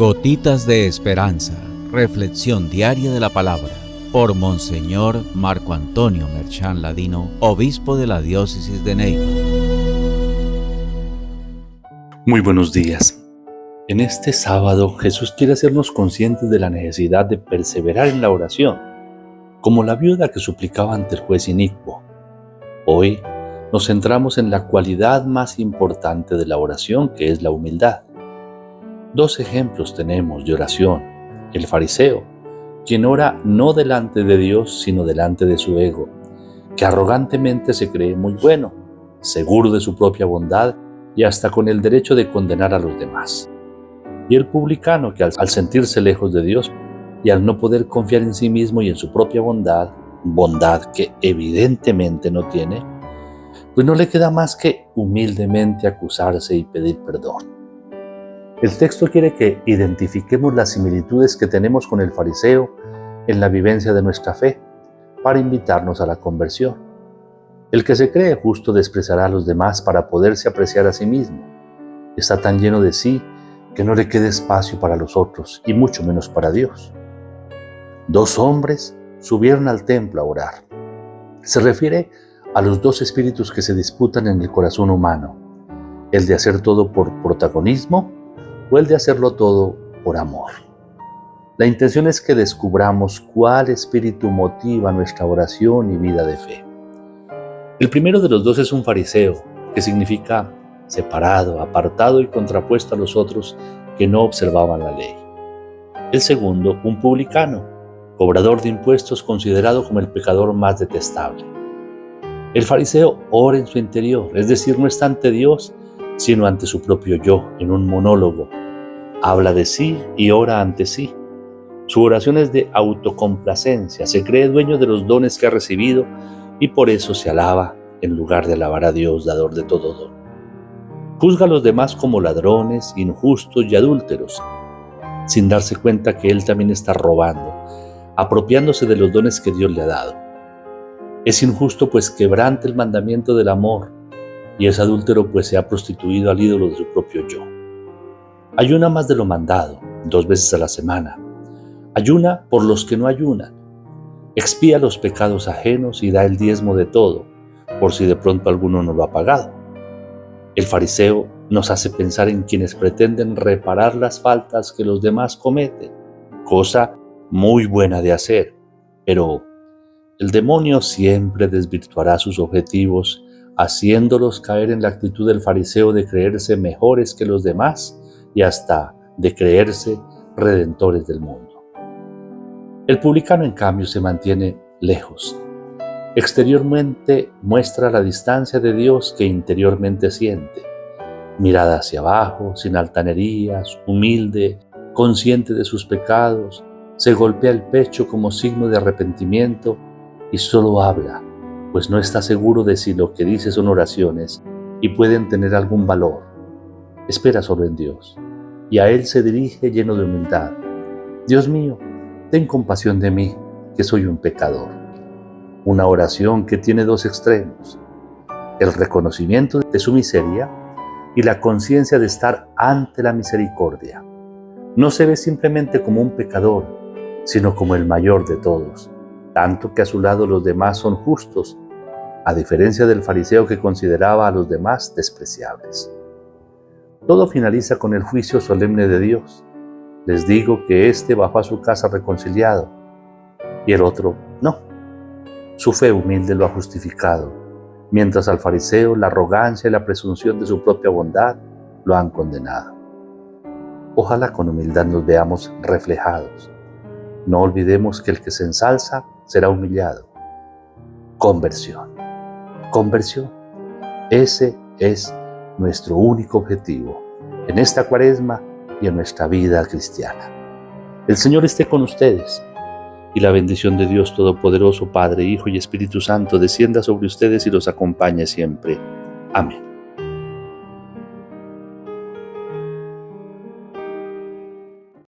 Gotitas de Esperanza, reflexión diaria de la palabra, por Monseñor Marco Antonio Merchán Ladino, obispo de la diócesis de Neiva. Muy buenos días. En este sábado, Jesús quiere hacernos conscientes de la necesidad de perseverar en la oración, como la viuda que suplicaba ante el juez inicuo. Hoy nos centramos en la cualidad más importante de la oración, que es la humildad. Dos ejemplos tenemos de oración: el fariseo, quien ora no delante de Dios, sino delante de su ego, que arrogantemente se cree muy bueno, seguro de su propia bondad y hasta con el derecho de condenar a los demás. Y el publicano, que al sentirse lejos de Dios y al no poder confiar en sí mismo y en su propia bondad que evidentemente no tiene, pues no le queda más que humildemente acusarse y pedir perdón. El texto quiere que identifiquemos las similitudes que tenemos con el fariseo en la vivencia de nuestra fe, para invitarnos a la conversión. El que se cree justo despreciará a los demás para poderse apreciar a sí mismo. Está tan lleno de sí que no le queda espacio para los otros, y mucho menos para Dios. Dos hombres subieron al templo a orar. Se refiere a los dos espíritus que se disputan en el corazón humano: el de hacer todo por protagonismo o el de hacerlo todo por amor. La intención es que descubramos cuál espíritu motiva nuestra oración y vida de fe. El primero de los dos es un fariseo, que significa separado, apartado y contrapuesto a los otros que no observaban la ley. El segundo, un publicano, cobrador de impuestos, considerado como el pecador más detestable. El fariseo ora en su interior, es decir, no está ante Dios, sino ante su propio yo, en un monólogo. Habla de sí y ora ante sí. Su oración es de autocomplacencia, se cree dueño de los dones que ha recibido y por eso se alaba en lugar de alabar a Dios, dador de todo don. Juzga a los demás como ladrones, injustos y adúlteros, sin darse cuenta que él también está robando, apropiándose de los dones que Dios le ha dado. Es injusto pues quebranta el mandamiento del amor, y es adúltero pues se ha prostituido al ídolo de su propio yo. Ayuna más de lo mandado, 2 veces a la semana. Ayuna por los que no ayunan. Expía los pecados ajenos y da el diezmo de todo, por si de pronto alguno no lo ha pagado. El fariseo nos hace pensar en quienes pretenden reparar las faltas que los demás cometen, cosa muy buena de hacer, pero el demonio siempre desvirtuará sus objetivos, haciéndolos caer en la actitud del fariseo de creerse mejores que los demás y hasta de creerse redentores del mundo. El publicano, en cambio, se mantiene lejos. Exteriormente muestra la distancia de Dios que interiormente siente. Mirada hacia abajo, sin altanerías, humilde, consciente de sus pecados, se golpea el pecho como signo de arrepentimiento y solo habla, pues no está seguro de si lo que dice son oraciones y pueden tener algún valor. Espera solo en Dios, y a Él se dirige lleno de humildad. Dios mío, ten compasión de mí, que soy un pecador. Una oración que tiene dos extremos: el reconocimiento de su miseria y la conciencia de estar ante la misericordia. No se ve simplemente como un pecador, sino como el mayor de todos, tanto que a su lado los demás son justos, a diferencia del fariseo que consideraba a los demás despreciables. Todo finaliza con el juicio solemne de Dios. Les digo que éste bajó a su casa reconciliado, y el otro no. Su fe humilde lo ha justificado, mientras al fariseo la arrogancia y la presunción de su propia bondad lo han condenado. Ojalá con humildad nos veamos reflejados. No olvidemos que el que se ensalza será humillado. Conversión. Conversión. Ese es nuestro único objetivo en esta Cuaresma y en nuestra vida cristiana. El Señor esté con ustedes, y la bendición de Dios Todopoderoso, Padre, Hijo y Espíritu Santo, descienda sobre ustedes y los acompañe siempre. Amén.